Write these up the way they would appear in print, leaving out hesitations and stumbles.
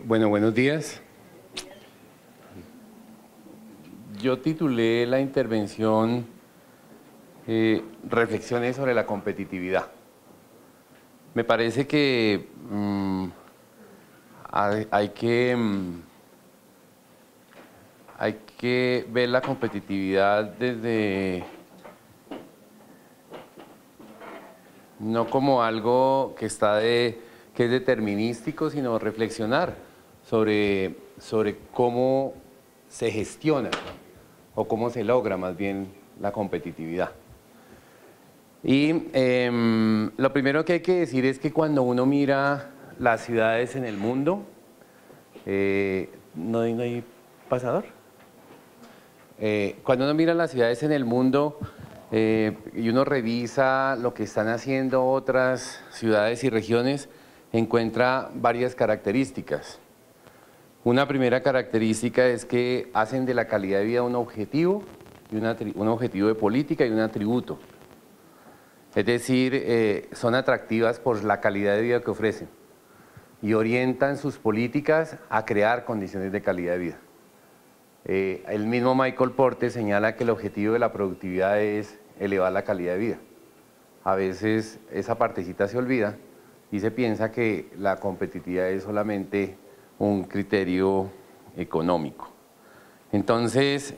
Buenos días. Yo titulé la intervención Reflexiones sobre la competitividad. Me parece que hay que ver la competitividad desde, no como algo que es determinístico, sino reflexionar sobre cómo se gestiona o cómo se logra más bien la competitividad. Y lo primero que hay que decir es que cuando uno mira las ciudades en el mundo, ¿no hay pasador? Cuando uno mira las ciudades en el mundo y uno revisa lo que están haciendo otras ciudades y regiones, encuentra varias características. Una primera característica es que hacen de la calidad de vida un objetivo, un objetivo de política y un atributo. Es decir, son atractivas por la calidad de vida que ofrecen y orientan sus políticas a crear condiciones de calidad de vida. El mismo Michael Porter señala que el objetivo de la productividad es elevar la calidad de vida. A veces esa partecita se olvida y se piensa que la competitividad es solamente un criterio económico. Entonces,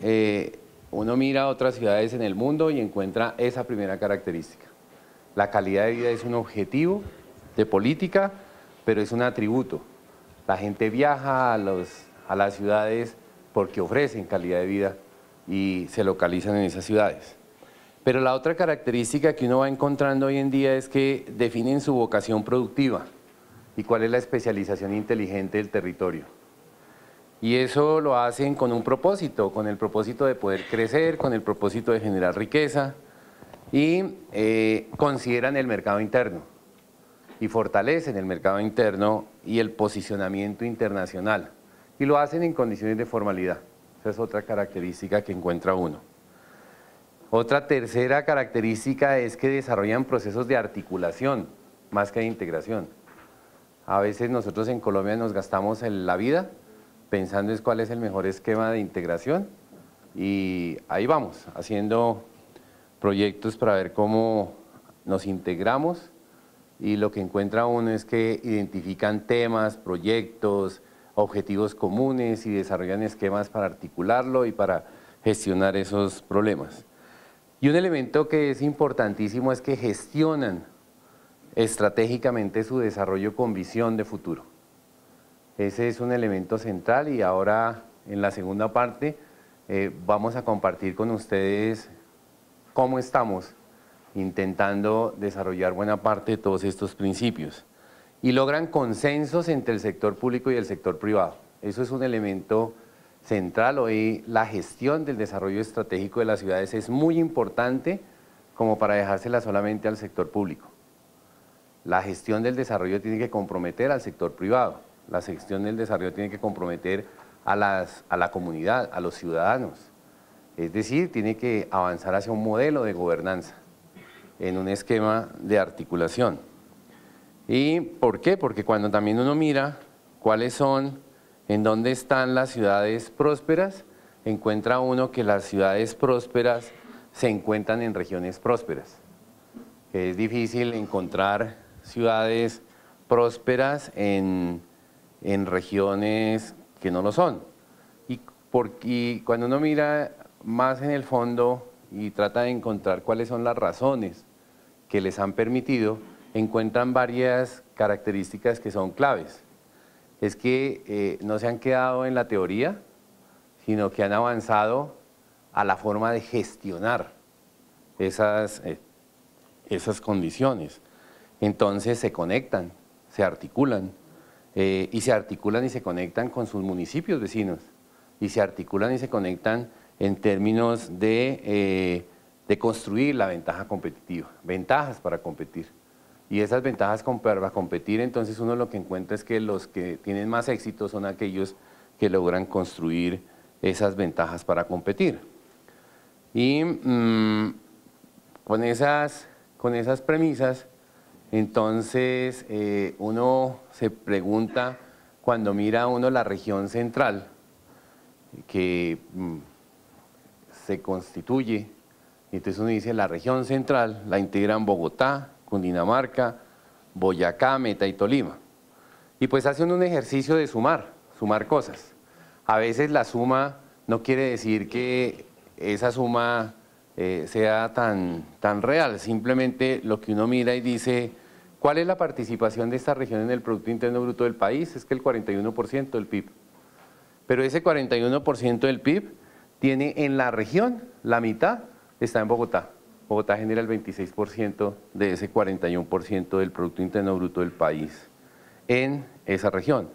uno mira a otras ciudades en el mundo y encuentra esa primera característica. La calidad de vida es un objetivo de política, pero es un atributo. La gente viaja a las ciudades porque ofrecen calidad de vida y se localizan en esas ciudades. Pero la otra característica que uno va encontrando hoy en día es que definen su vocación productiva y cuál es la especialización inteligente del territorio. Y eso lo hacen con un propósito, con el propósito de poder crecer, con el propósito de generar riqueza y consideran el mercado interno y fortalecen el mercado interno y el posicionamiento internacional. Y lo hacen en condiciones de formalidad. Esa es otra característica que encuentra uno. Otra tercera característica es que desarrollan procesos de articulación más que de integración. A veces nosotros en Colombia nos gastamos la vida pensando en cuál es el mejor esquema de integración y ahí vamos, haciendo proyectos para ver cómo nos integramos y lo que encuentra uno es que identifican temas, proyectos, objetivos comunes y desarrollan esquemas para articularlo y para gestionar esos problemas. Y un elemento que es importantísimo es que gestionan estratégicamente su desarrollo con visión de futuro. Ese es un elemento central y ahora en la segunda parte vamos a compartir con ustedes cómo estamos intentando desarrollar buena parte de todos estos principios. Y logran consensos entre el sector público y el sector privado. Eso es un elemento central. Hoy la gestión del desarrollo estratégico de las ciudades es muy importante como para dejársela solamente al sector público. La gestión del desarrollo tiene que comprometer al sector privado. La gestión del desarrollo tiene que comprometer a la comunidad, a los ciudadanos. Es decir, tiene que avanzar hacia un modelo de gobernanza en un esquema de articulación. ¿Y por qué? Porque cuando también uno mira cuáles son, en dónde están las ciudades prósperas, encuentra uno que las ciudades prósperas se encuentran en regiones prósperas. Es difícil encontrar ciudades prósperas en regiones que no lo son. Y cuando uno mira más en el fondo y trata de encontrar cuáles son las razones que les han permitido, encuentran varias características que son claves. Es que no se han quedado en la teoría, sino que han avanzado a la forma de gestionar esas condiciones. Entonces se conectan, se articulan, y se conectan con sus municipios vecinos, y se articulan y se conectan en términos de construir la ventaja competitiva, ventajas para competir. Y esas ventajas para competir, entonces uno lo que encuentra es que los que tienen más éxito son aquellos que logran construir esas ventajas para competir. Y con esas premisas, entonces uno se pregunta cuando mira uno la región central, que se constituye, y entonces uno dice la región central la integran Bogotá, Cundinamarca, Boyacá, Meta y Tolima. Y pues hace un ejercicio de sumar cosas. A veces la suma no quiere decir que esa suma sea tan real, simplemente lo que uno mira y dice, ¿cuál es la participación de esta región en el Producto Interno Bruto del país? Es que el 41% del PIB. Pero ese 41% del PIB tiene en la región, la mitad está en Bogotá. Bogotá genera el 26% de ese 41% del Producto Interno Bruto del país en esa región.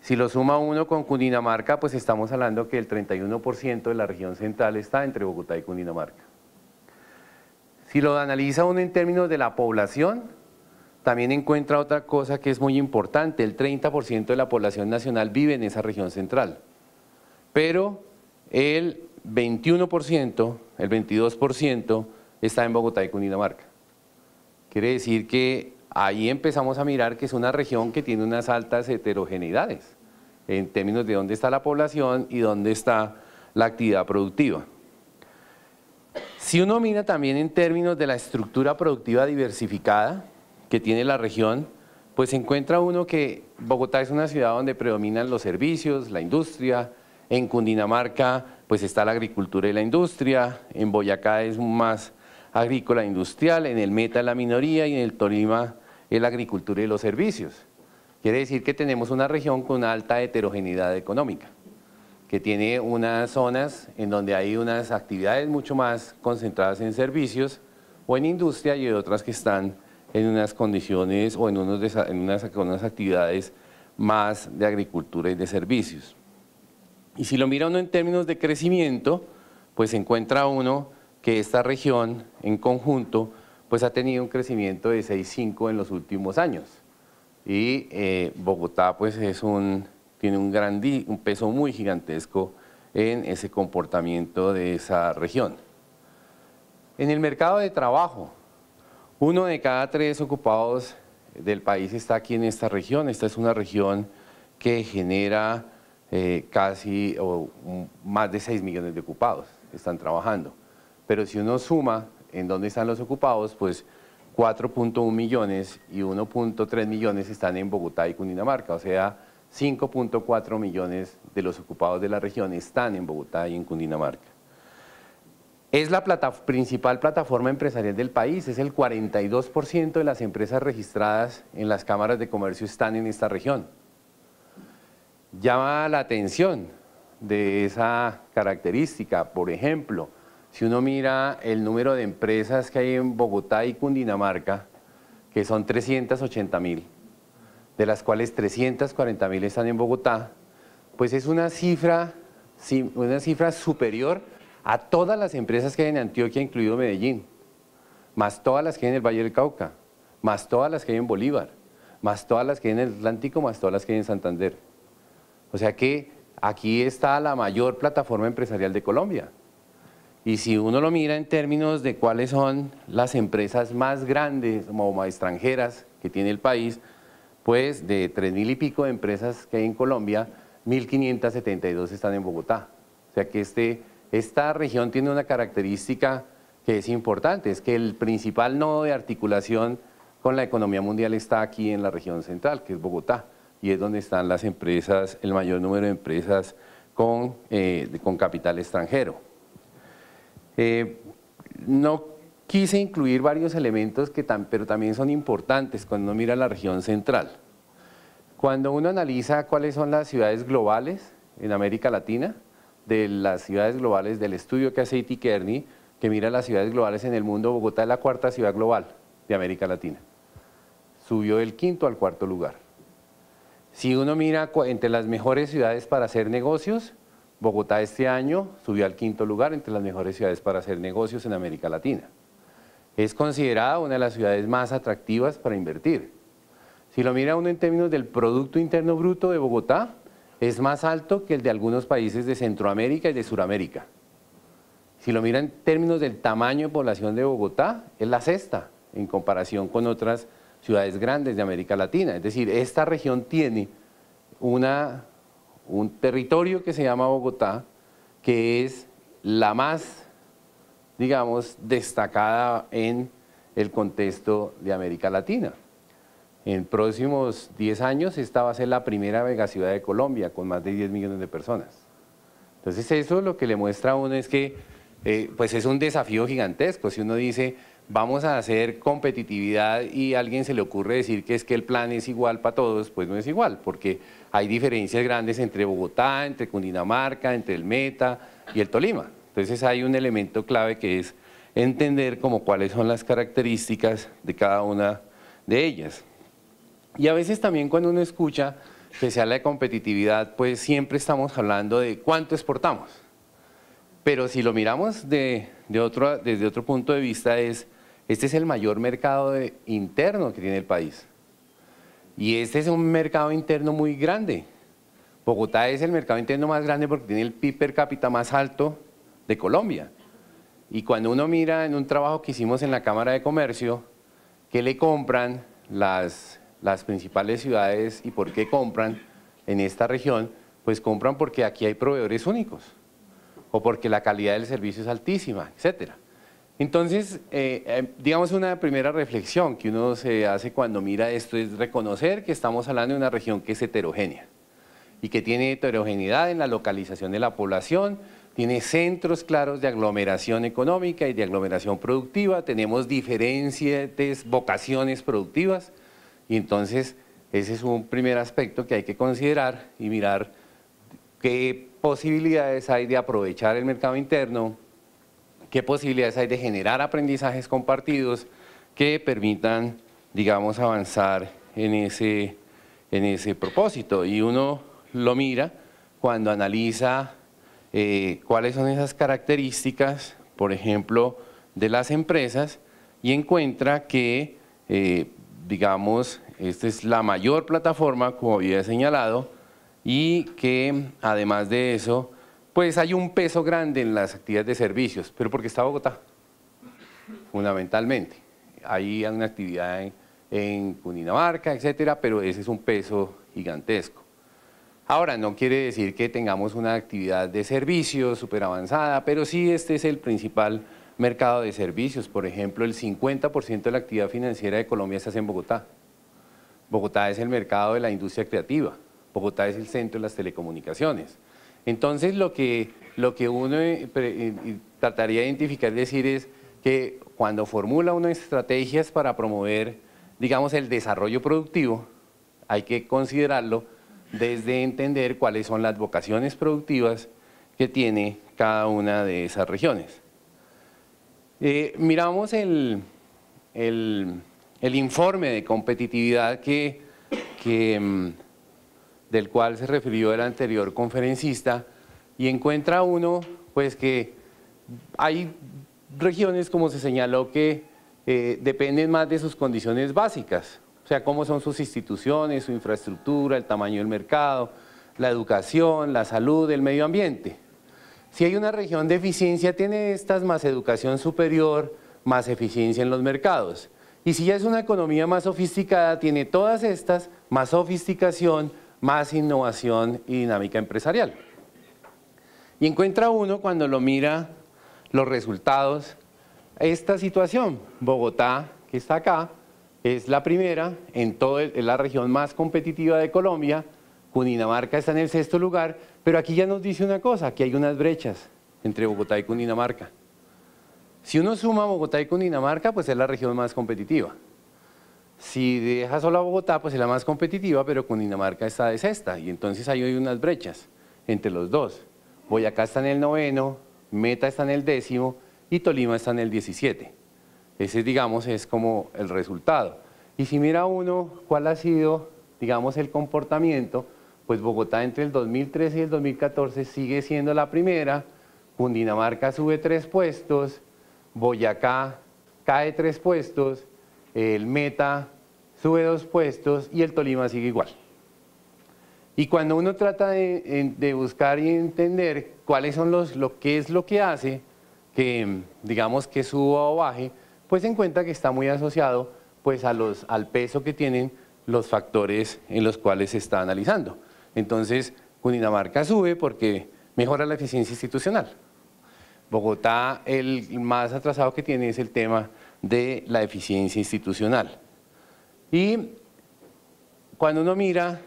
Si lo suma uno con Cundinamarca, pues estamos hablando que el 31% de la región central está entre Bogotá y Cundinamarca. Si lo analiza uno en términos de la población, también encuentra otra cosa que es muy importante, el 30% de la población nacional vive en esa región central, pero el 21%, el 22% está en Bogotá y Cundinamarca. Quiere decir que ahí empezamos a mirar que es una región que tiene unas altas heterogeneidades en términos de dónde está la población y dónde está la actividad productiva. Si uno mira también en términos de la estructura productiva diversificada que tiene la región, pues encuentra uno que Bogotá es una ciudad donde predominan los servicios, la industria, en Cundinamarca pues está la agricultura y la industria, en Boyacá es más agrícola industrial, en el Meta la minoría y en el Tolima es la agricultura y los servicios. Quiere decir que tenemos una región con una alta heterogeneidad económica, que tiene unas zonas en donde hay unas actividades mucho más concentradas en servicios o en industria y otras que están en unas condiciones o en unas actividades más de agricultura y de servicios. Y si lo mira uno en términos de crecimiento, pues encuentra uno que esta región en conjunto pues ha tenido un crecimiento de 6,5 en los últimos años. Y Bogotá pues tiene un peso muy gigantesco en ese comportamiento de esa región. En el mercado de trabajo, 1 de cada 3 ocupados del país está aquí en esta región. Esta es una región que genera casi más de 6 millones de ocupados que están trabajando. Pero si uno suma en dónde están los ocupados, pues 4.1 millones y 1.3 millones están en Bogotá y Cundinamarca, o sea, 5.4 millones de los ocupados de la región están en Bogotá y en Cundinamarca. Es la principal plataforma empresarial del país, es el 42% de las empresas registradas en las cámaras de comercio están en esta región. Llama la atención de esa característica, por ejemplo, si uno mira el número de empresas que hay en Bogotá y Cundinamarca, que son 380.000, de las cuales 340.000 están en Bogotá, pues es una cifra superior a todas las empresas que hay en Antioquia, incluido Medellín, más todas las que hay en el Valle del Cauca, más todas las que hay en Bolívar, más todas las que hay en el Atlántico, más todas las que hay en Santander. O sea que aquí está la mayor plataforma empresarial de Colombia. Y si uno lo mira en términos de cuáles son las empresas más grandes o más extranjeras que tiene el país, pues de 3.000 y pico de empresas que hay en Colombia, 1.572 están en Bogotá. O sea que esta región tiene una característica que es importante, es que el principal nodo de articulación con la economía mundial está aquí en la región central, que es Bogotá, y es donde están las empresas, el mayor número de empresas con capital extranjero. No quise incluir varios elementos pero también son importantes cuando uno mira la región central. Cuando uno analiza cuáles son las ciudades globales en América Latina, de las ciudades globales del estudio que hace I.T. Kearney, que mira las ciudades globales en el mundo, Bogotá es la 4ª ciudad global de América Latina. Subió del 5º al 4º lugar. Si uno mira entre las mejores ciudades para hacer negocios, Bogotá este año subió al 5º lugar entre las mejores ciudades para hacer negocios en América Latina. Es considerada una de las ciudades más atractivas para invertir. Si lo mira uno en términos del Producto Interno Bruto de Bogotá, es más alto que el de algunos países de Centroamérica y de Suramérica. Si lo mira en términos del tamaño de población de Bogotá, es la 6ª en comparación con otras ciudades grandes de América Latina. Es decir, esta región tiene un territorio que se llama Bogotá, que es la más, digamos, destacada en el contexto de América Latina. En próximos 10 años esta va a ser la primera megaciudad de Colombia con más de 10 millones de personas. Entonces eso lo que le muestra a uno es que pues es un desafío gigantesco. Si uno dice vamos a hacer competitividad y a alguien se le ocurre decir que es que el plan es igual para todos, pues no es igual, porque hay diferencias grandes entre Bogotá, entre Cundinamarca, entre el Meta y el Tolima. Entonces hay un elemento clave que es entender como cuáles son las características de cada una de ellas. Y a veces también cuando uno escucha que se habla de competitividad, pues siempre estamos hablando de cuánto exportamos. Pero si lo miramos desde otro punto de vista, este es el mayor mercado interno que tiene el país. Y este es un mercado interno muy grande. Bogotá es el mercado interno más grande porque tiene el PIB per cápita más alto de Colombia. Y cuando uno mira en un trabajo que hicimos en la Cámara de Comercio, ¿qué le compran las principales ciudades y por qué compran en esta región? Pues compran porque aquí hay proveedores únicos o porque la calidad del servicio es altísima, etcétera. Entonces, digamos una primera reflexión que uno se hace cuando mira esto es reconocer que estamos hablando de una región que es heterogénea y que tiene heterogeneidad en la localización de la población, tiene centros claros de aglomeración económica y de aglomeración productiva, tenemos diferentes vocaciones productivas y entonces ese es un primer aspecto que hay que considerar y mirar qué posibilidades hay de aprovechar el mercado interno, qué posibilidades hay de generar aprendizajes compartidos que permitan, digamos, avanzar en ese propósito. Y uno lo mira cuando analiza cuáles son esas características, por ejemplo, de las empresas y encuentra que, digamos, esta es la mayor plataforma, como había señalado, y que además de eso, pues hay un peso grande en las actividades de servicios, pero porque está Bogotá, fundamentalmente. Hay una actividad en Cundinamarca, etcétera, pero ese es un peso gigantesco. Ahora, no quiere decir que tengamos una actividad de servicios súper avanzada, pero sí este es el principal mercado de servicios. Por ejemplo, el 50% de la actividad financiera de Colombia se hace en Bogotá. Bogotá es el mercado de la industria creativa. Bogotá es el centro de las telecomunicaciones. Entonces, lo que uno trataría de identificar y decir es que cuando formula unas estrategias para promover, digamos, el desarrollo productivo, hay que considerarlo desde entender cuáles son las vocaciones productivas que tiene cada una de esas regiones. Miramos el informe de competitividad del cual se refirió el anterior conferencista y encuentra uno pues que hay regiones, como se señaló, que dependen más de sus condiciones básicas, o sea, cómo son sus instituciones, su infraestructura, el tamaño del mercado, la educación, la salud, el medio ambiente. Si hay una región de eficiencia, tiene estas más educación superior, más eficiencia en los mercados. Y si ya es una economía más sofisticada, tiene todas estas, más sofisticación, más innovación y dinámica empresarial. Y encuentra uno, cuando lo mira los resultados, esta situación. Bogotá, que está acá, es la primera, es la región más competitiva de Colombia. Cundinamarca está en el 6º lugar, pero aquí ya nos dice una cosa, que hay unas brechas entre Bogotá y Cundinamarca. Si uno suma Bogotá y Cundinamarca, pues es la región más competitiva. Si deja solo a Bogotá, pues es la más competitiva, pero Cundinamarca está de 6ª, y entonces ahí hay unas brechas entre los dos. Boyacá está en el 9º, Meta está en el 10º y Tolima está en el 17. Ese, digamos, es como el resultado. Y si mira uno cuál ha sido, digamos, el comportamiento, pues Bogotá entre el 2013 y el 2014 sigue siendo la primera, Cundinamarca sube 3 puestos, Boyacá cae 3 puestos, el Meta sube 2 puestos y el Tolima sigue igual. Y cuando uno trata de buscar y entender cuáles son qué es lo que hace que, digamos, que suba o baje, pues se encuentra que está muy asociado pues al peso que tienen los factores en los cuales se está analizando. Entonces, Cundinamarca sube porque mejora la eficiencia institucional. Bogotá, el más atrasado que tiene es el tema de la eficiencia institucional. Y cuando uno mira,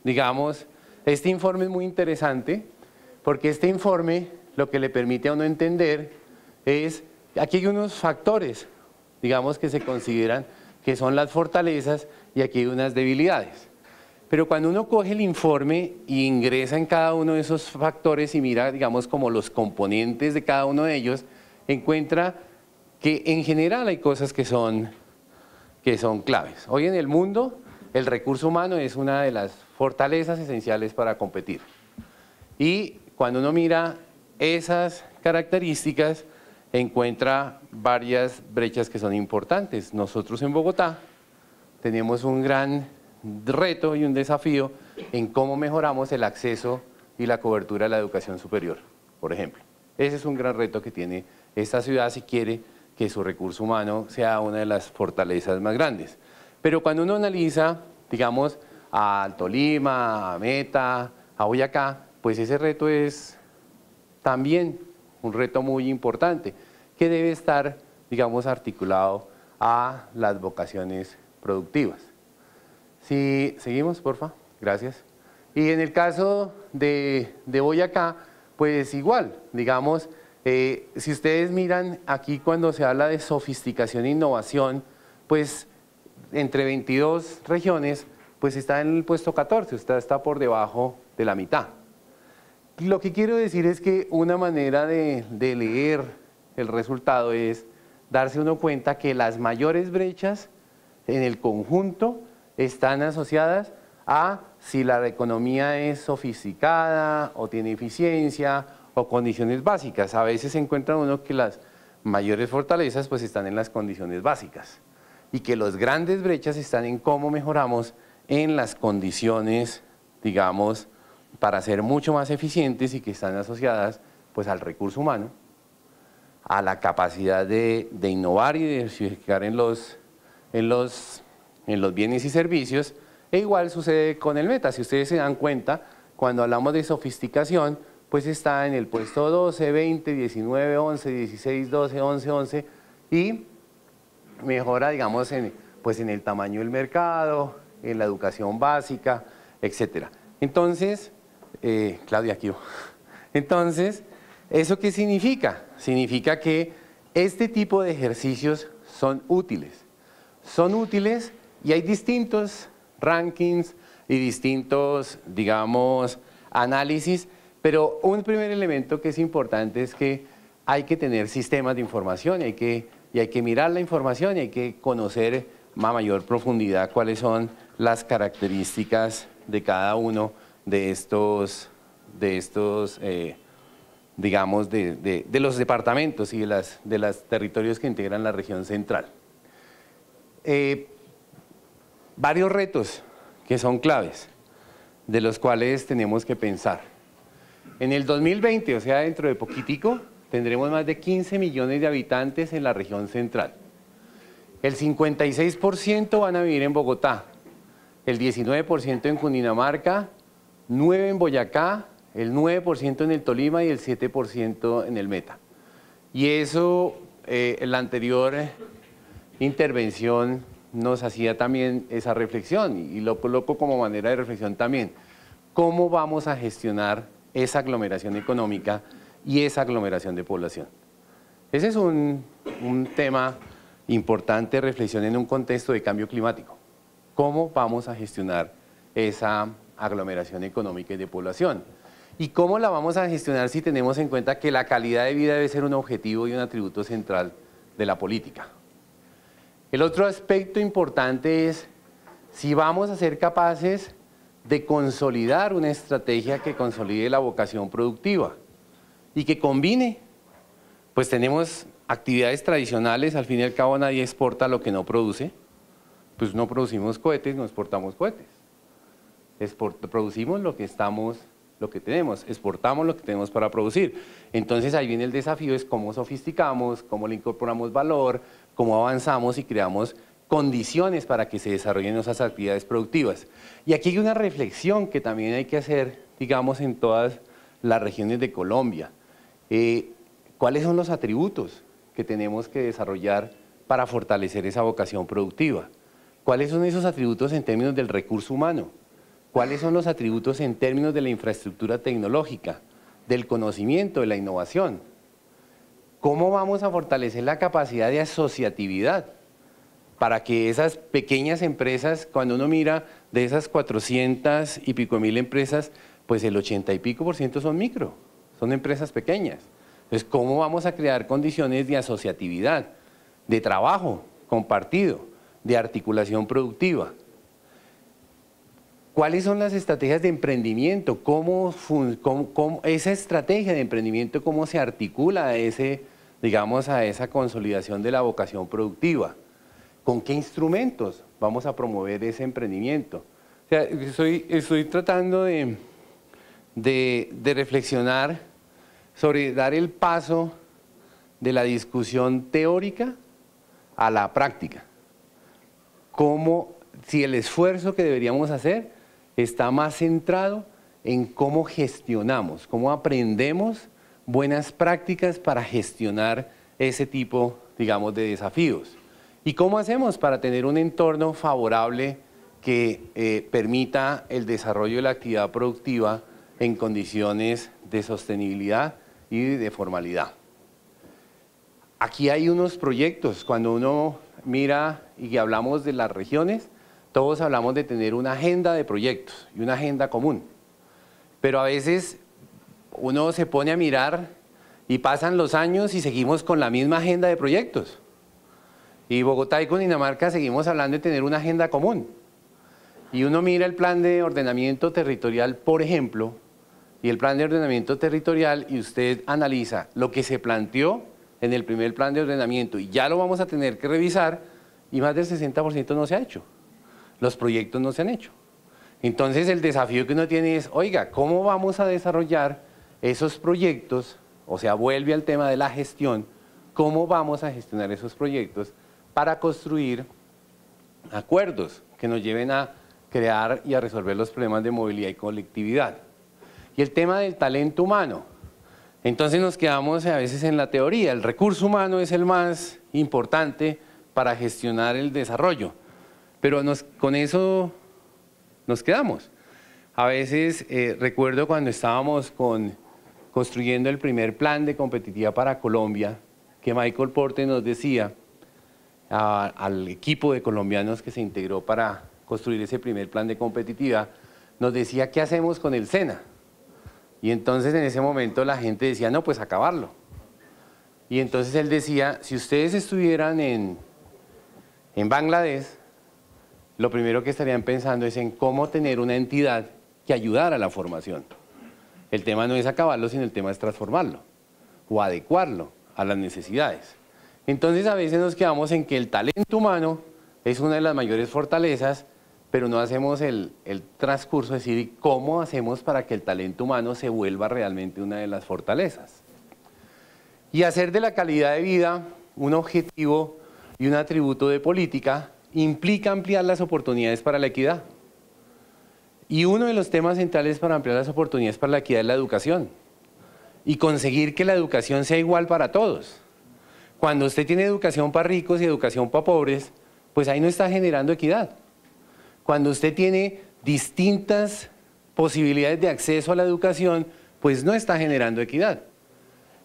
digamos, este informe es muy interesante porque este informe lo que le permite a uno entender es, aquí hay unos factores, digamos, que se consideran que son las fortalezas y aquí hay unas debilidades. Pero cuando uno coge el informe y ingresa en cada uno de esos factores y mira, digamos, como los componentes de cada uno de ellos, encuentra que en general hay cosas que son claves. Hoy en el mundo, el recurso humano es una de las fortalezas esenciales para competir. Y cuando uno mira esas características, encuentra varias brechas que son importantes. Nosotros en Bogotá tenemos un gran reto y un desafío en cómo mejoramos el acceso y la cobertura de la educación superior, por ejemplo. Ese es un gran reto que tiene esta ciudad si quiere que su recurso humano sea una de las fortalezas más grandes. Pero cuando uno analiza, digamos, a Tolima, a Meta, a Boyacá, pues ese reto es también un reto muy importante que debe estar, digamos, articulado a las vocaciones productivas. Si seguimos, porfa, gracias. Y en el caso de Boyacá, pues igual, digamos, si ustedes miran aquí cuando se habla de sofisticación e innovación, pues entre 22 regiones, pues está en el puesto 14, usted está por debajo de la mitad. Lo que quiero decir es que una manera de leer el resultado es darse uno cuenta que las mayores brechas en el conjunto están asociadas a si la economía es sofisticada o tiene eficiencia o condiciones básicas. A veces se encuentra uno que las mayores fortalezas pues están en las condiciones básicas y que las grandes brechas están en cómo mejoramos en las condiciones, digamos, para ser mucho más eficientes y que están asociadas pues al recurso humano, a la capacidad de innovar y de diversificar en los bienes y servicios, e igual sucede con el Meta. Si ustedes se dan cuenta, cuando hablamos de sofisticación, pues está en el puesto 12, 20, 19, 11, 16, 12, 11, 11 y mejora, digamos, pues en el tamaño del mercado, en la educación básica, etcétera. Entonces, Claudia, aquí. Entonces, ¿eso qué significa? Significa que este tipo de ejercicios son útiles. Son útiles y hay distintos rankings y distintos, digamos, análisis, pero un primer elemento que es importante es que hay que tener sistemas de información y hay que mirar la información y hay que conocer a mayor profundidad cuáles son las características de cada uno de estos digamos, de los departamentos y de los territorios que integran la región central. Varios retos que son claves, de los cuales tenemos que pensar. En el 2020, o sea, dentro de poquitico, tendremos más de 15 millones de habitantes en la región central. El 56% van a vivir en Bogotá, el 19% en Cundinamarca, 9% en Boyacá, el 9% en el Tolima y el 7% en el Meta. Y eso, en la anterior intervención nos hacía también esa reflexión y lo coloco como manera de reflexión también. ¿Cómo vamos a gestionar esa aglomeración económica y esa aglomeración de población? Ese es un tema importante de reflexión en un contexto de cambio climático. ¿Cómo vamos a gestionar esa aglomeración económica y de población? ¿Y cómo la vamos a gestionar si tenemos en cuenta que la calidad de vida debe ser un objetivo y un atributo central de la política? El otro aspecto importante es si vamos a ser capaces de consolidar una estrategia que consolide la vocación productiva y que combine. Pues tenemos actividades tradicionales, al fin y al cabo nadie exporta lo que no produce, pues no producimos cohetes, no exportamos cohetes. Producimos lo que tenemos, exportamos lo que tenemos para producir. Entonces ahí viene el desafío, es cómo sofisticamos, cómo le incorporamos valor, cómo avanzamos y creamos condiciones para que se desarrollen esas actividades productivas. Y aquí hay una reflexión que también hay que hacer, digamos, en todas las regiones de Colombia. ¿Cuáles son los atributos que tenemos que desarrollar para fortalecer esa vocación productiva? ¿Cuáles son esos atributos en términos del recurso humano? ¿Cuáles son los atributos en términos de la infraestructura tecnológica, del conocimiento, de la innovación? ¿Cómo vamos a fortalecer la capacidad de asociatividad para que esas pequeñas empresas, cuando uno mira de esas 400 y pico mil empresas, pues el 80 y pico % son micro, son empresas pequeñas? Entonces, ¿cómo vamos a crear condiciones de asociatividad, de trabajo compartido, de articulación productiva? ¿Cuáles son las estrategias de emprendimiento? ¿Cómo esa estrategia de emprendimiento, cómo se articula a esa consolidación de la vocación productiva? ¿Con qué instrumentos vamos a promover ese emprendimiento? O sea, estoy tratando de reflexionar sobre dar el paso de la discusión teórica a la práctica. Si el esfuerzo que deberíamos hacer está más centrado en cómo gestionamos, cómo aprendemos buenas prácticas para gestionar ese tipo, digamos, de desafíos. ¿Y cómo hacemos para tener un entorno favorable que permita el desarrollo de la actividad productiva en condiciones de sostenibilidad y de formalidad? Aquí hay unos proyectos, cuando uno mira y hablamos de las regiones, todos hablamos de tener una agenda de proyectos y una agenda común. Pero a veces uno se pone a mirar y pasan los años y seguimos con la misma agenda de proyectos. Y Bogotá y Cundinamarca seguimos hablando de tener una agenda común. Y uno mira el plan de ordenamiento territorial, por ejemplo, y el plan de ordenamiento territorial, y usted analiza lo que se planteó en el primer plan de ordenamiento, y ya lo vamos a tener que revisar, y más del 60% no se ha hecho. Los proyectos no se han hecho. Entonces el desafío que uno tiene es, oiga, ¿cómo vamos a desarrollar esos proyectos? O sea, vuelve al tema de la gestión, ¿cómo vamos a gestionar esos proyectos para construir acuerdos que nos lleven a crear y a resolver los problemas de movilidad y colectividad? Y el tema del talento humano. Entonces nos quedamos a veces en la teoría, el recurso humano es el más importante para gestionar el desarrollo, pero con eso nos quedamos. A veces recuerdo cuando estábamos construyendo el primer plan de competitividad para Colombia, que Michael Porte nos decía al equipo de colombianos que se integró para construir ese primer plan de competitividad, nos decía, ¿qué hacemos con el SENA? Y entonces en ese momento la gente decía, no, pues acabarlo. Y entonces él decía, si ustedes estuvieran en Bangladesh, lo primero que estarían pensando es en cómo tener una entidad que ayudara a la formación. El tema no es acabarlo, sino el tema es transformarlo o adecuarlo a las necesidades. Entonces a veces nos quedamos en que el talento humano es una de las mayores fortalezas, pero no hacemos el transcurso, es decir, cómo hacemos para que el talento humano se vuelva realmente una de las fortalezas. Y hacer de la calidad de vida un objetivo y un atributo de política implica ampliar las oportunidades para la equidad. Y uno de los temas centrales para ampliar las oportunidades para la equidad es la educación. Y conseguir que la educación sea igual para todos. Cuando usted tiene educación para ricos y educación para pobres, pues ahí no está generando equidad. Cuando usted tiene distintas posibilidades de acceso a la educación, pues no está generando equidad.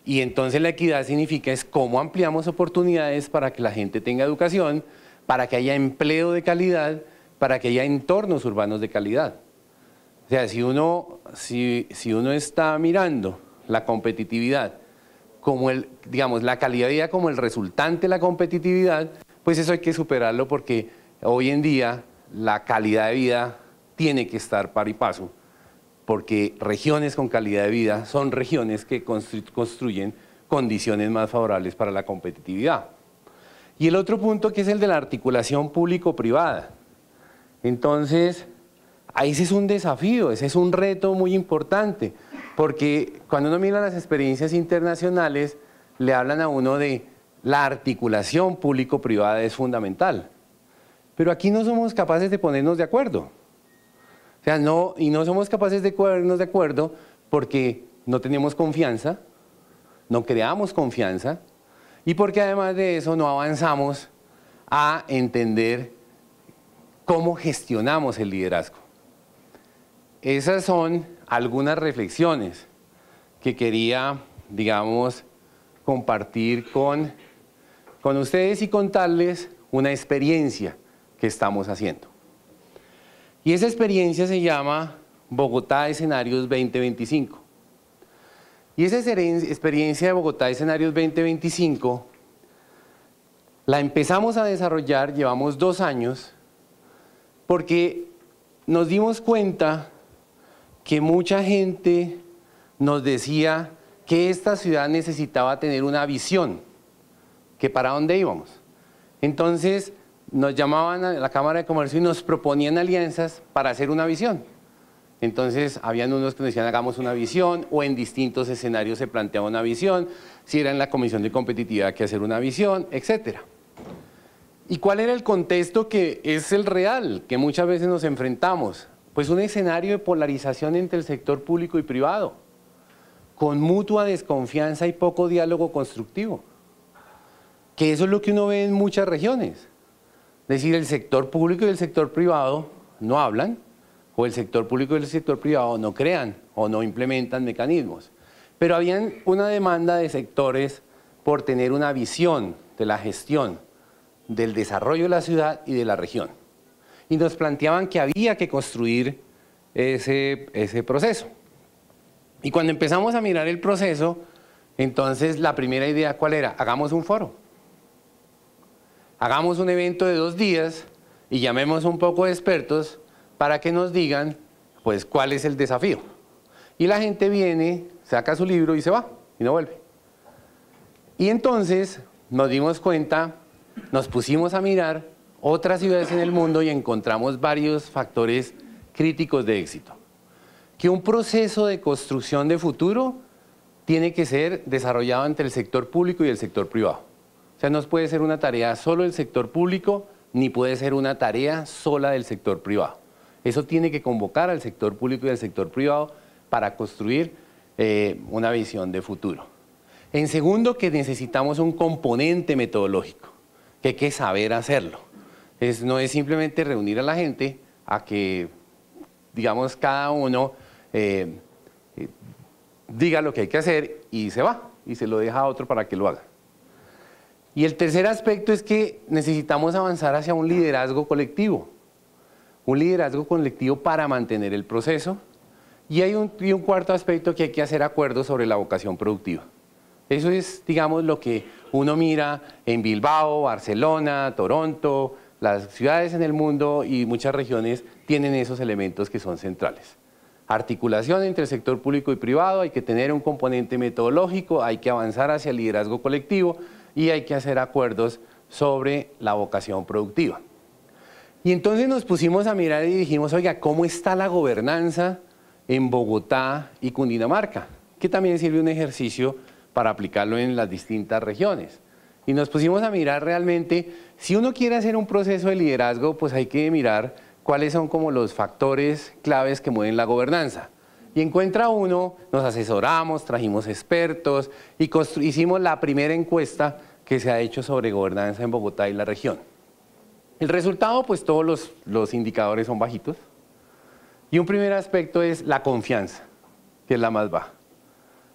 Y entonces la equidad significa es cómo ampliamos oportunidades para que la gente tenga educación, para que haya empleo de calidad, para que haya entornos urbanos de calidad. O sea, si uno está mirando la competitividad como la calidad de vida como el resultante de la competitividad, pues eso hay que superarlo porque hoy en día la calidad de vida tiene que estar par y paso, porque regiones con calidad de vida son regiones que construyen condiciones más favorables para la competitividad. Y el otro punto que es el de la articulación público-privada. Entonces, ese es un desafío, ese es un reto muy importante, porque cuando uno mira las experiencias internacionales, le hablan a uno de la articulación público-privada es fundamental. Pero aquí no somos capaces de ponernos de acuerdo. O sea, no somos capaces de ponernos de acuerdo porque no tenemos confianza, no creamos confianza y porque además de eso no avanzamos a entender cómo gestionamos el liderazgo. Esas son algunas reflexiones que quería, digamos, compartir con ustedes y contarles una experiencia que estamos haciendo. Y esa experiencia se llama Bogotá Escenarios 2025. Y esa experiencia de Bogotá Escenarios 2025 la empezamos a desarrollar, llevamos 2 años, porque nos dimos cuenta que mucha gente nos decía que esta ciudad necesitaba tener una visión, que para dónde íbamos. Entonces nos llamaban a la Cámara de Comercio y nos proponían alianzas para hacer una visión. Entonces habían unos que nos decían hagamos una visión, o en distintos escenarios se planteaba una visión, si era en la Comisión de Competitividad que hacer una visión, etc. ¿Y cuál era el contexto que es el real, que muchas veces nos enfrentamos? Pues un escenario de polarización entre el sector público y privado, con mutua desconfianza y poco diálogo constructivo. Que eso es lo que uno ve en muchas regiones. Es decir, el sector público y el sector privado no hablan, o el sector público y el sector privado no crean o no implementan mecanismos. Pero había una demanda de sectores por tener una visión de la gestión del desarrollo de la ciudad y de la región. Y nos planteaban que había que construir ese proceso. Y cuando empezamos a mirar el proceso, entonces la primera idea, ¿cuál era? Hagamos un foro. Hagamos un evento de 2 días y llamemos un poco de expertos para que nos digan, pues, cuál es el desafío. Y la gente viene, saca su libro y se va, y no vuelve. Y entonces nos dimos cuenta, nos pusimos a mirar otras ciudades en el mundo y encontramos varios factores críticos de éxito. Que un proceso de construcción de futuro tiene que ser desarrollado entre el sector público y el sector privado. O sea, no puede ser una tarea solo del sector público, ni puede ser una tarea sola del sector privado. Eso tiene que convocar al sector público y al sector privado para construir una visión de futuro. En segundo, que necesitamos un componente metodológico, que hay que saber hacerlo. No es simplemente reunir a la gente a que, digamos, cada uno diga lo que hay que hacer y se va, y se lo deja a otro para que lo haga. Y el tercer aspecto es que necesitamos avanzar hacia un liderazgo colectivo. Un liderazgo colectivo para mantener el proceso. Y hay un cuarto aspecto, que hay que hacer acuerdos sobre la vocación productiva. Eso es, digamos, lo que uno mira en Bilbao, Barcelona, Toronto, las ciudades en el mundo y muchas regiones tienen esos elementos que son centrales. Articulación entre el sector público y privado, hay que tener un componente metodológico, hay que avanzar hacia el liderazgo colectivo y hay que hacer acuerdos sobre la vocación productiva. Y entonces nos pusimos a mirar y dijimos, oiga, ¿cómo está la gobernanza en Bogotá y Cundinamarca? Que también sirve un ejercicio para aplicarlo en las distintas regiones. Y nos pusimos a mirar realmente, si uno quiere hacer un proceso de liderazgo, pues hay que mirar cuáles son como los factores claves que mueven la gobernanza. Y encuentra uno, nos asesoramos, trajimos expertos y hicimos la primera encuesta que se ha hecho sobre gobernanza en Bogotá y la región. El resultado, pues todos los indicadores son bajitos. Y un primer aspecto es la confianza, que es la más baja.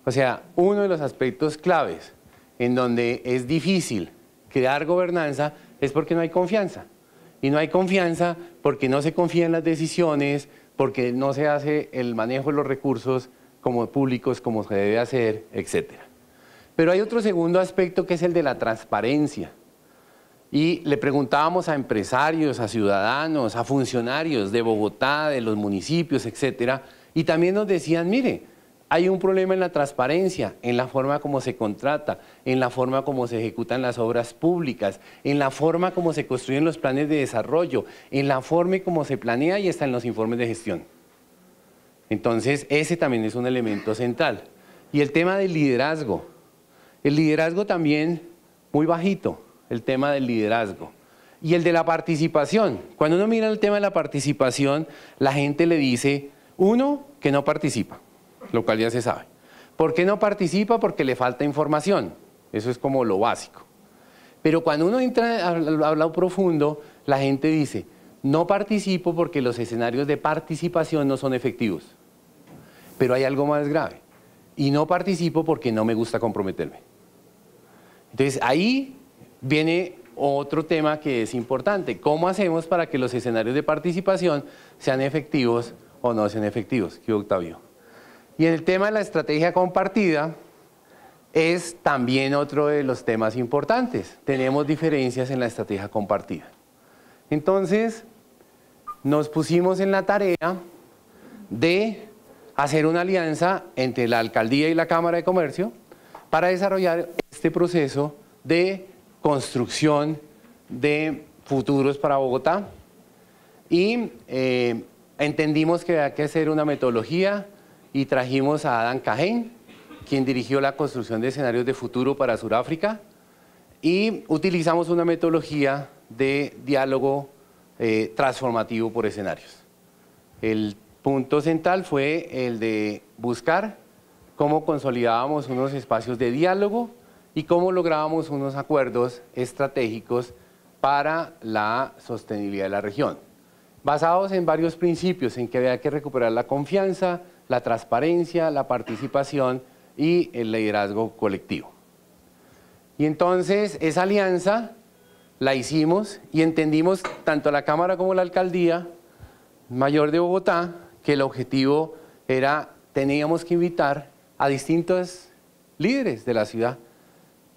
O sea, uno de los aspectos claves en donde es difícil crear gobernanza es porque no hay confianza. Y no hay confianza porque no se confía en las decisiones, porque no se hace el manejo de los recursos como públicos como se debe hacer, etc. Pero hay otro segundo aspecto que es el de la transparencia. Y le preguntábamos a empresarios, a ciudadanos, a funcionarios de Bogotá, de los municipios, etc. Y también nos decían, mire, hay un problema en la transparencia, en la forma como se contrata, en la forma como se ejecutan las obras públicas, en la forma como se construyen los planes de desarrollo, en la forma como se planea y está en los informes de gestión. Entonces, ese también es un elemento central. Y el tema del liderazgo. El liderazgo también muy bajito, el tema del liderazgo. Y el de la participación. Cuando uno mira el tema de la participación, la gente le dice, uno, que no participa, lo cual ya se sabe. ¿Por qué no participa? Porque le falta información. Eso es como lo básico. Pero cuando uno entra a hablar profundo, la gente dice, no participo porque los escenarios de participación no son efectivos. Pero hay algo más grave. Y no participo porque no me gusta comprometerme. Entonces ahí viene otro tema que es importante. ¿Cómo hacemos para que los escenarios de participación sean efectivos o no sean efectivos? ¿Qué, Octavio? Y en el tema de la estrategia compartida es también otro de los temas importantes. Tenemos diferencias en la estrategia compartida. Entonces, nos pusimos en la tarea de hacer una alianza entre la Alcaldía y la Cámara de Comercio para desarrollar este proceso de construcción de futuros para Bogotá. Y entendimos que había que hacer una metodología y trajimos a Adam Cajén, quien dirigió la construcción de escenarios de futuro para Sudáfrica, y utilizamos una metodología de diálogo transformativo por escenarios. El punto central fue el de buscar cómo consolidábamos unos espacios de diálogo y cómo lográbamos unos acuerdos estratégicos para la sostenibilidad de la región, basados en varios principios, en que había que recuperar la confianza, la transparencia, la participación y el liderazgo colectivo. Y entonces esa alianza la hicimos y entendimos tanto la Cámara como la Alcaldía Mayor de Bogotá que el objetivo era, teníamos que invitar a distintos líderes de la ciudad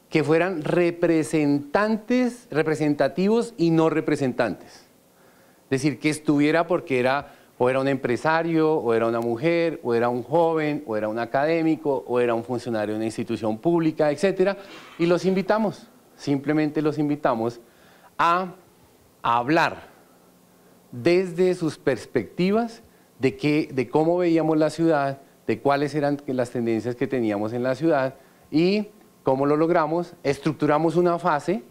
que fueran representantes, representativos y no representantes. Es decir, que estuviera porque era o era un empresario, o era una mujer, o era un joven, o era un académico, o era un funcionario de una institución pública, etc. Y los invitamos, simplemente los invitamos a hablar desde sus perspectivas de cómo veíamos la ciudad, de cuáles eran las tendencias que teníamos en la ciudad y cómo lo logramos. Estructuramos una fase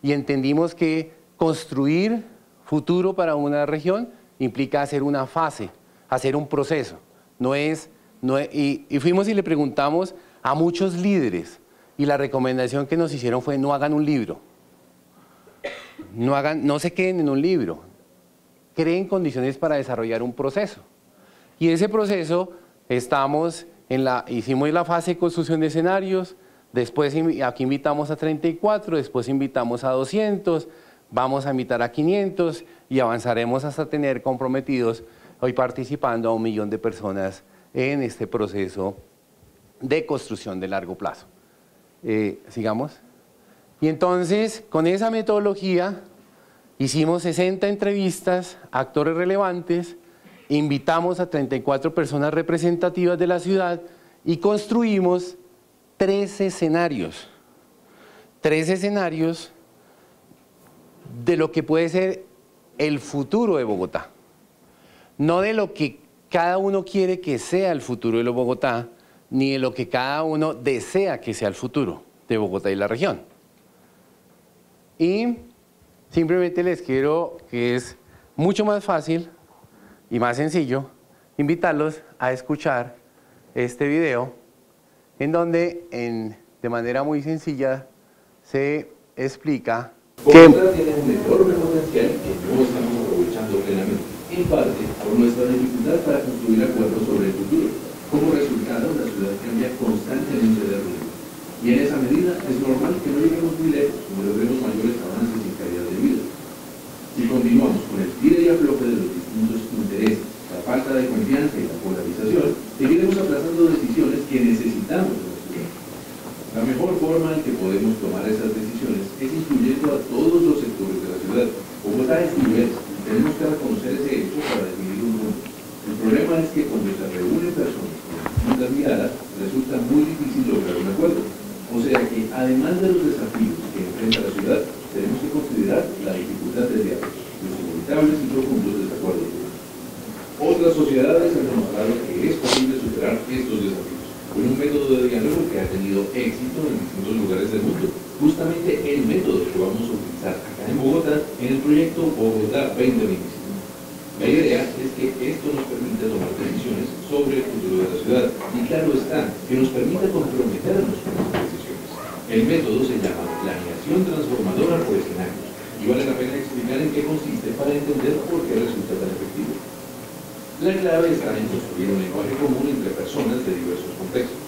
y entendimos que construir futuro para una región implica hacer una fase, hacer un proceso. Y fuimos y le preguntamos a muchos líderes y la recomendación que nos hicieron fue no hagan un libro, no se queden en un libro, creen condiciones para desarrollar un proceso. Y ese proceso hicimos la fase de construcción de escenarios, después aquí invitamos a 34, después invitamos a 200, vamos a invitar a 500 y avanzaremos hasta tener comprometidos hoy participando a 1 millón de personas en este proceso de construcción de largo plazo. Sigamos. Y entonces, con esa metodología, hicimos 60 entrevistas a actores relevantes, invitamos a 34 personas representativas de la ciudad y construimos 3 escenarios. 3 escenarios de lo que puede ser el futuro de Bogotá. No de lo que cada uno quiere que sea el futuro de Bogotá, ni de lo que cada uno desea que sea el futuro de Bogotá y la región. Y simplemente les quiero, que es mucho más fácil y más sencillo, invitarlos a escuchar este video en donde de manera muy sencilla se explica Bogotá tiene un enorme potencial que no estamos aprovechando plenamente, en parte por nuestra dificultad para construir acuerdos sobre el futuro. Como resultado, la ciudad cambia constantemente de rumbo. Y en esa medida es normal que no lleguemos muy lejos, como logremos mayores avances en calidad de vida. Si continuamos con el tire y afloje de los distintos intereses, la falta de confianza y la polarización, seguiremos aplazando decisiones que necesitamos en la ciudad. La mejor forma en que podemos tomar esas decisiones es incluyendo a todos los sectores de la ciudad. Bogotá es diversa y tenemos que reconocer ese hecho para definir un rumbo. El problema es que cuando se reúnen personas con distintas miradas, resulta muy difícil lograr un acuerdo. O sea que, además de los desafíos que enfrenta la ciudad, tenemos que considerar la dificultad del diálogo, los inevitables y profundos desacuerdos. Otras sociedades han demostrado que es posible superar estos desafíos con un método de diálogo que ha tenido éxito en distintos lugares del mundo. Justamente el método que vamos a utilizar acá acá en Bogotá en el proyecto Bogotá 2025. La idea es que esto nos permita tomar decisiones sobre el futuro de la ciudad y claro está, que nos permita comprometernos con esas decisiones. El método se llama planeación transformadora por escenarios y vale la pena explicar en qué consiste para entender por qué resulta tan efectivo. La clave está en construir un lenguaje común entre personas de diversos contextos.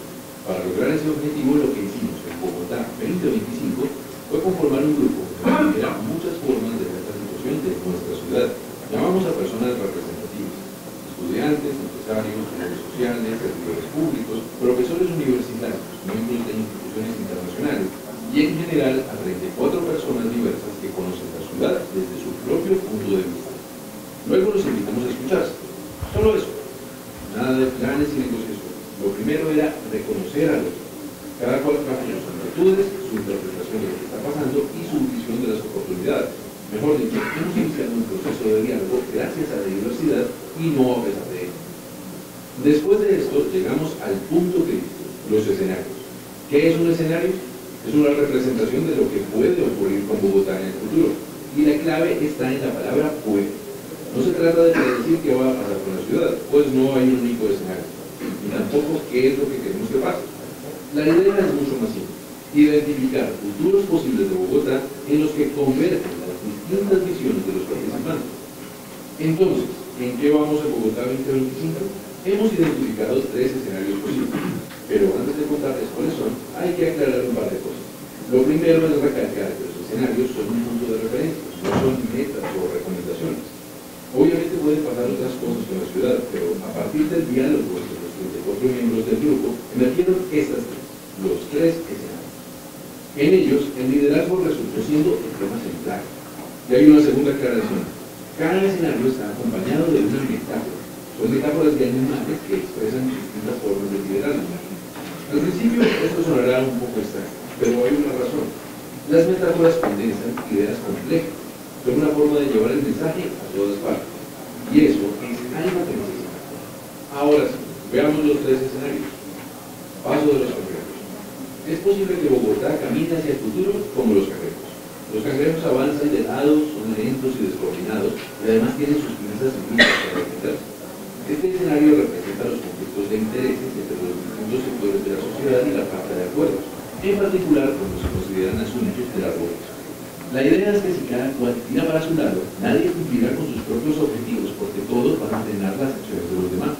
Para lograr ese objetivo, lo que hicimos en Bogotá 2025 fue conformar un grupo que tuviera muchas formas de ver la situación de nuestra ciudad. Llamamos a personas representativas, estudiantes, empresarios, líderes sociales, servidores públicos, profesores universitarios, miembros de instituciones internacionales y en general a 34 personas diversas que conocen la ciudad desde su propio punto de vista. Luego los invitamos a escucharse. Solo eso, nada de planes y negociaciones. Lo primero era reconocer al otro. Cada cual trajo sus actitudes, su interpretación de lo que está pasando y su visión de las oportunidades. Mejor dicho, hemos iniciado un proceso de diálogo gracias a la diversidad y no a pesar de ello. Después de esto, llegamos al punto crítico, los escenarios. ¿Qué es un escenario? Es una representación de lo que puede ocurrir con Bogotá en el futuro. Y la clave está en la palabra puede. No se trata de predecir qué va a pasar con la ciudad, pues no hay un único escenario, y tampoco qué es lo que queremos que pase. La idea es mucho más simple: identificar futuros posibles de Bogotá en los que convergen las distintas visiones de los participantes. Entonces, ¿en qué vamos a Bogotá 2025? Hemos identificado 3 escenarios posibles, pero antes de contarles cuáles son, hay que aclarar un par de cosas. Lo primero es recalcar que los escenarios son un punto de referencia, no son metas o recomendaciones. Obviamente pueden pasar otras cosas con la ciudad, pero a partir del diálogo entre los 34 miembros del grupo, emergieron estas 3, los 3 escenarios. En ellos, el liderazgo resultó siendo el tema central. Y hay una segunda aclaración. Cada escenario está acompañado de una metáfora. Son metáforas de animales que expresan distintas formas de liderazgo. Al principio esto sonará un poco extraño, pero hay una razón. Las metáforas condensan ideas complejas. Son una forma de llevar el mensaje a todas partes. Y eso es algo que necesitamos. Ahora sí, veamos los 3 escenarios. Paso de los cangrejos. Es posible que Bogotá camine hacia el futuro como los cangrejos. Los cangrejos avanzan de lado, son lentos y descoordinados, y además tienen sus pinzas listas para defenderse. Este escenario representa los conflictos de intereses entre los distintos sectores de la sociedad y la falta de acuerdos, en particular cuando se consideran asuntos de la población. La idea es que si cada cual tira para su lado, nadie cumplirá con sus propios objetivos, porque todos van a frenar las acciones de los demás.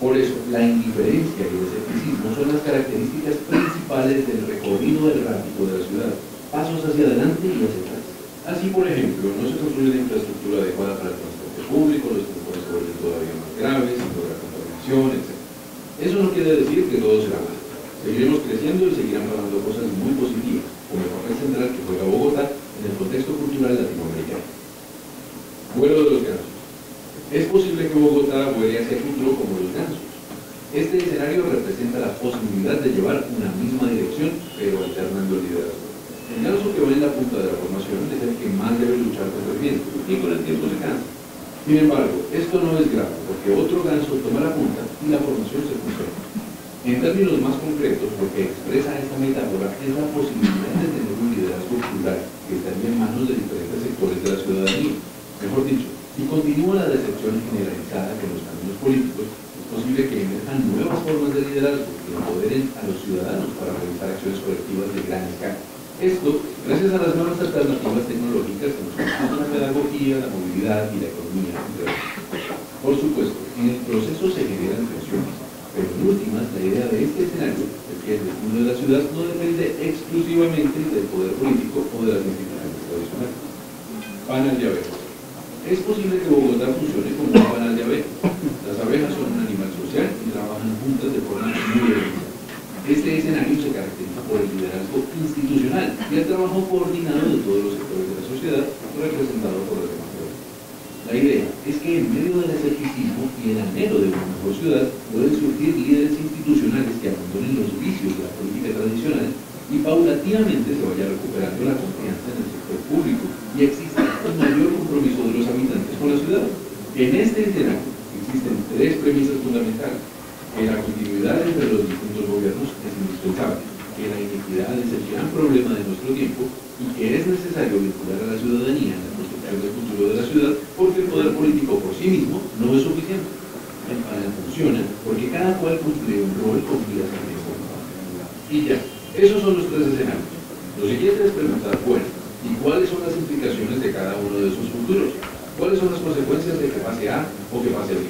Por eso, la indiferencia y el escepticismo son las características principales del recorrido errático de la ciudad, pasos hacia adelante y hacia atrás. Así, por ejemplo, no se construye la infraestructura adecuada para el transporte público, los transportes se vuelven todavía más graves, sin lograr contaminación, etc. Eso no quiere decir que todo será mal. Seguiremos creciendo y seguirán pasando cosas muy positivas, como el papel central que juega Bogotá en el contexto cultural latinoamericano. Vuelo de los gansos. Es posible que Bogotá vuele hacia el futuro como los gansos. Este escenario representa la posibilidad de llevar una misma dirección, pero alternando el liderazgo. El ganso que va en la punta de la formación es el que más debe luchar contra el viento, y con el tiempo se cansa. Sin embargo, esto no es grave, porque otro ganso toma la punta y la formación se fusiona. En términos más concretos, lo que expresa esta metáfora es la posibilidad de tener un liderazgo plural que estaría en manos de diferentes sectores de la ciudadanía. Mejor dicho, si continúa la decepción generalizada con los caminos políticos, es posible que emerjan nuevas formas de liderazgo que empoderen a los ciudadanos para realizar acciones colectivas de gran escala. Esto, gracias a las nuevas alternativas tecnológicas que nos permiten la pedagogía, la movilidad y la economía, entre otros. Por supuesto, en el proceso se generan tensiones, pero en últimas, la idea de este escenario es que el destino de la ciudad no depende exclusivamente del poder político o de las instituciones tradicionales. Panal de abejas. Es posible que Bogotá funcione como un panal de abejas. Las abejas son un animal social y trabajan juntas de forma muy organizada. Este escenario se caracteriza por el liderazgo institucional y el trabajo coordinado de todos los sectores de la sociedad, representado por las demás ciudades. La idea es que en medio del escepticismo y el anhelo de una mejor ciudad pueden surgir líderes institucionales que abandonen los vicios de la política tradicional y paulatinamente se vaya recuperando la confianza en el sector público y exista un mayor compromiso de los habitantes con la ciudad. En este escenario existen 3 premisas fundamentales: que la continuidad entre los distintos gobiernos es indispensable, que que la inequidad es el gran problema de nuestro tiempo y que es necesario vincular a la ciudadanía en la construcción del futuro de la ciudad, porque el poder político por sí mismo no es suficiente. El panel funciona porque cada cual cumple un rol con guías a mejor. Y ya, esos son los tres escenarios. Lo siguiente es preguntar, bueno, ¿y cuáles son las implicaciones de cada uno de esos futuros? ¿Cuáles son las consecuencias de que pase A o que pase B?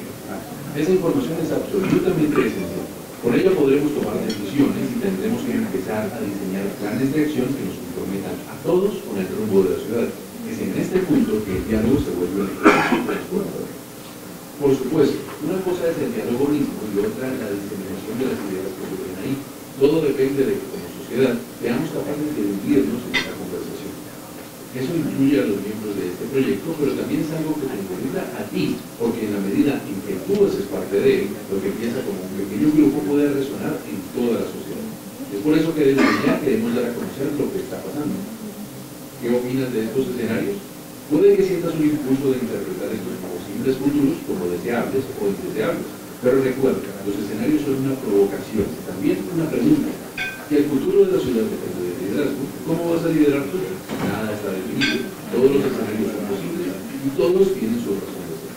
Esa información es absolutamente esencial. Con ella podremos tomar decisiones y tendremos que empezar a diseñar planes de acción que nos comprometan a todos con el rumbo de la ciudad. Es en este punto que el diálogo se vuelve un ejercicio transformador. Por supuesto, una cosa es el diálogo mismo y otra la diseminación de las ideas que surgen ahí. Todo depende de que como sociedad seamos capaces de unirnos en esta conversación. Eso incluye a los miembros de este proyecto, pero también es algo que te involucra a ti, porque en la medida en que tú haces parte de él, lo que empieza como un pequeño grupo puede resonar en toda la sociedad. Es por eso que desde ya queremos dar a conocer lo que está pasando. ¿Qué opinas de estos escenarios? Puede que sientas un impulso de interpretar estos posibles futuros como deseables o indeseables, pero recuerda, los escenarios son una provocación, también una pregunta. Si el futuro de la ciudad depende del liderazgo, ¿cómo vas a liderar tú? Nada está definido, todos los escenarios son posibles y todos tienen su razón de ser.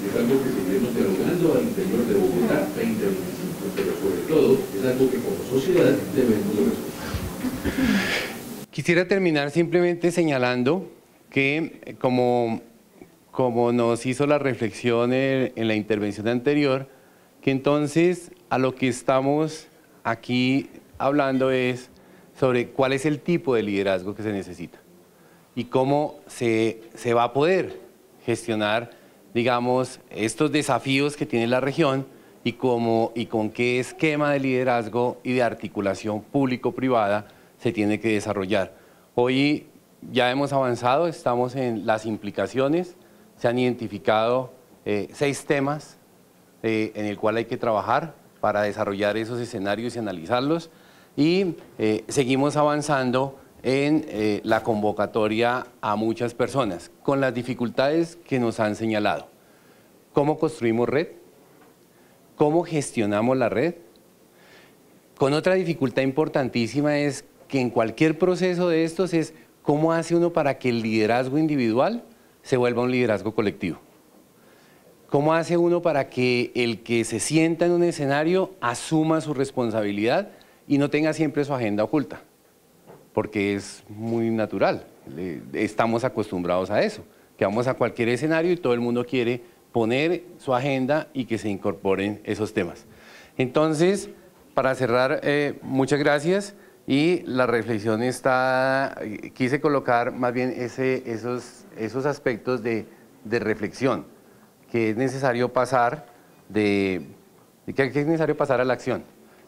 Es algo que seguiremos dialogando al interior de Bogotá 2025, pero sobre todo es algo que como sociedad debemos resolver. Quisiera terminar simplemente señalando que como nos hizo la reflexión en la intervención anterior, que entonces a lo que estamos aquí hablando es sobre cuál es el tipo de liderazgo que se necesita y cómo se va a poder gestionar, digamos, estos desafíos que tiene la región y con qué esquema de liderazgo y de articulación público-privada se tiene que desarrollar. Hoy ya hemos avanzado, estamos en las implicaciones, se han identificado 6 temas en el cual hay que trabajar para desarrollar esos escenarios y analizarlos, y seguimos avanzando en la convocatoria a muchas personas, con las dificultades que nos han señalado. ¿Cómo construimos red? ¿Cómo gestionamos la red? Con otra dificultad importantísima es que en cualquier proceso de estos es cómo hace uno para que el liderazgo individual se vuelva un liderazgo colectivo. ¿Cómo hace uno para que el que se sienta en un escenario asuma su responsabilidad y no tenga siempre su agenda oculta? Porque es muy natural, estamos acostumbrados a eso, que vamos a cualquier escenario y todo el mundo quiere poner su agenda y que se incorporen esos temas. Entonces, para cerrar, muchas gracias, y la reflexión está, quise colocar más bien esos aspectos de reflexión, que es necesario pasar que es necesario pasar a la acción,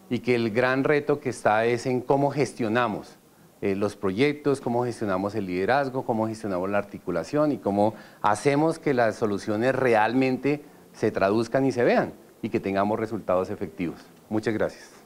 y que el gran reto que está es en cómo gestionamos los proyectos, cómo gestionamos el liderazgo, cómo gestionamos la articulación y cómo hacemos que las soluciones realmente se traduzcan y se vean y que tengamos resultados efectivos. Muchas gracias.